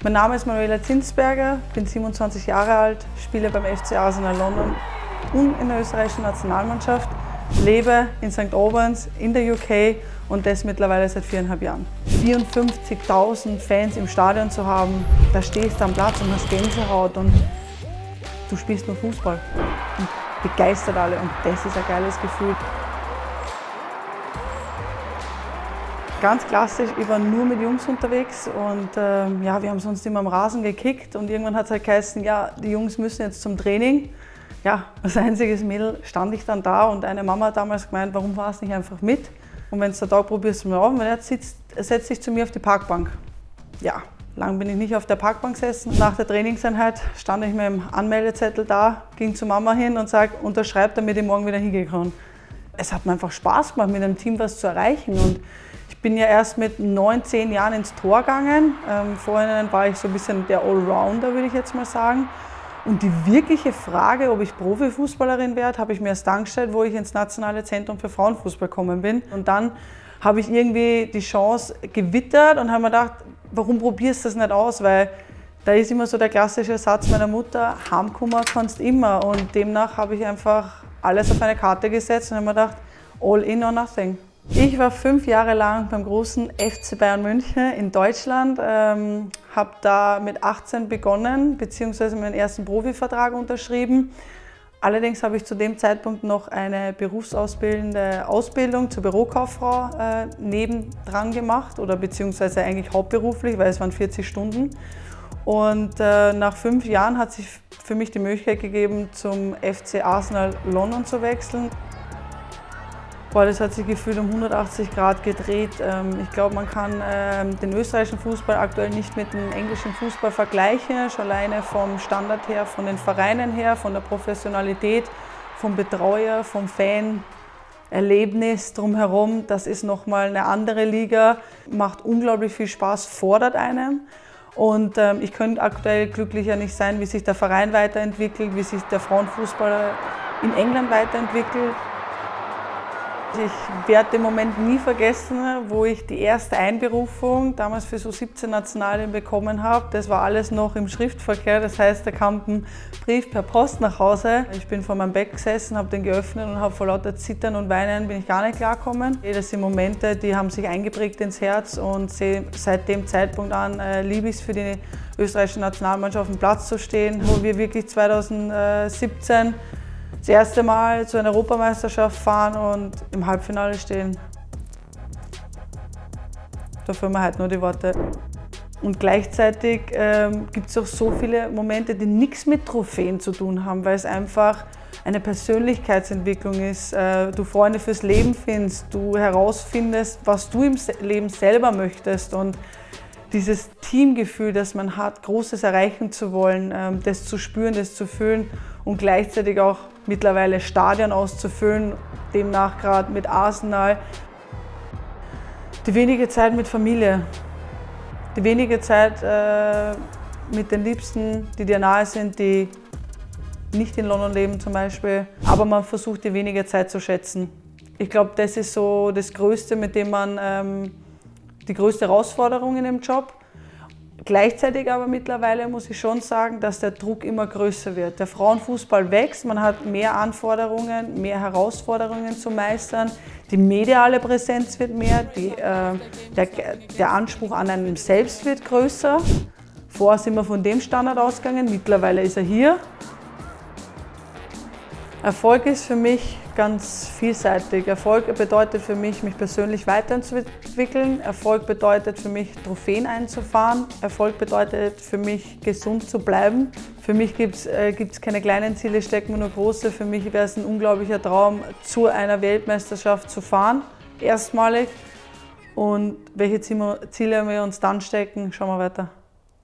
Mein Name ist Manuela Zinsberger, bin 27 Jahre alt, spiele beim FC Arsenal London und in der österreichischen Nationalmannschaft, lebe in St. Albans in der UK und das mittlerweile seit 4,5 Jahren. 54.000 Fans im Stadion zu haben, da stehst du am Platz und hast Gänsehaut und du spielst nur Fußball und begeistert alle und das ist ein geiles Gefühl. Ganz klassisch, ich war nur mit Jungs unterwegs und ja, wir haben sonst immer am Rasen gekickt und irgendwann hat es halt geheißen, ja, die Jungs müssen jetzt zum Training. Ja, als einziges Mädel stand ich dann da und eine Mama hat damals gemeint, warum fahrst du nicht einfach mit? Und wenn es der Tag probierst du mir auf, wenn er setzt sich zu mir auf die Parkbank. Ja, lang bin ich nicht auf der Parkbank gesessen. Nach der Trainingseinheit stand ich mit dem Anmeldezettel da, ging zu Mama hin und sagte, unterschreib, damit ich morgen wieder hingehen kann. Es hat mir einfach Spaß gemacht, mit einem Team was zu erreichen. Und ich bin ja erst mit 9, 10 Jahren ins Tor gegangen. Vorhin war ich so ein bisschen der Allrounder, würde ich jetzt mal sagen. Und die wirkliche Frage, ob ich Profifußballerin werde, habe ich mir erst dann gestellt, wo ich ins Nationale Zentrum für Frauenfußball gekommen bin. Und dann habe ich irgendwie die Chance gewittert und habe mir gedacht, warum probierst du das nicht aus? Weil da ist immer so der klassische Satz meiner Mutter, heimkommen kannst immer. Und demnach habe ich einfach alles auf eine Karte gesetzt und habe mir gedacht, all in or nothing. Ich war 5 Jahre lang beim großen FC Bayern München in Deutschland, habe da mit 18 begonnen, beziehungsweise meinen ersten Profivertrag unterschrieben. Allerdings habe ich zu dem Zeitpunkt noch eine berufsausbildende Ausbildung zur Bürokauffrau nebendran gemacht, oder beziehungsweise eigentlich hauptberuflich, weil es waren 40 Stunden. Und nach 5 Jahren hat sich für mich die Möglichkeit gegeben, zum FC Arsenal London zu wechseln. Boah, das hat sich gefühlt um 180 Grad gedreht. Ich glaube, man kann den österreichischen Fußball aktuell nicht mit dem englischen Fußball vergleichen. Schon alleine vom Standard her, von den Vereinen her, von der Professionalität, vom Betreuer, vom Fan-Erlebnis drumherum. Das ist nochmal eine andere Liga. Macht unglaublich viel Spaß, fordert einen. Und ich könnte aktuell glücklicher nicht sein, wie sich der Verein weiterentwickelt, wie sich der Frauenfußball in England weiterentwickelt. Ich werde den Moment nie vergessen, wo ich die erste Einberufung damals für so 17 Nationalien bekommen habe. Das war alles noch im Schriftverkehr, das heißt, da kam ein Brief per Post nach Hause. Ich bin vor meinem Bett gesessen, habe den geöffnet und habe vor lauter Zittern und Weinen bin ich gar nicht klargekommen. Das sind Momente, die haben sich eingeprägt ins Herz und seit dem Zeitpunkt an liebe ich es, für die österreichische Nationalmannschaft auf dem Platz zu stehen, wo wir wirklich 2017 das erste Mal zu einer Europameisterschaft fahren und im Halbfinale stehen. Da fehlen mir heute nur die Worte. Und gleichzeitig gibt es auch so viele Momente, die nichts mit Trophäen zu tun haben, weil es einfach eine Persönlichkeitsentwicklung ist. Du Freunde fürs Leben findest, du herausfindest, was du im Leben selber möchtest. Und dieses Teamgefühl, das man hat, Großes erreichen zu wollen, das zu spüren, das zu fühlen und gleichzeitig auch mittlerweile Stadien auszufüllen, demnach gerade mit Arsenal. Die wenige Zeit mit Familie, die wenige Zeit mit den Liebsten, die dir nahe sind, die nicht in London leben zum Beispiel, aber man versucht die wenige Zeit zu schätzen. Ich glaube, das ist so das Größte, mit dem man die größte Herausforderung in dem Job. Gleichzeitig aber mittlerweile muss ich schon sagen, dass der Druck immer größer wird. Der Frauenfußball wächst, man hat mehr Anforderungen, mehr Herausforderungen zu meistern. Die mediale Präsenz wird mehr, der Anspruch an einem selbst wird größer. Vorher sind wir von dem Standard ausgegangen, mittlerweile ist er hier. Erfolg ist für mich ganz vielseitig. Erfolg bedeutet für mich persönlich weiterzuentwickeln. Erfolg bedeutet für mich, Trophäen einzufahren. Erfolg bedeutet für mich, gesund zu bleiben. Für mich gibt's keine kleinen Ziele, stecken nur große. Für mich wäre es ein unglaublicher Traum, zu einer Weltmeisterschaft zu fahren, erstmalig. Und welche Ziele wir uns dann stecken, schauen wir weiter.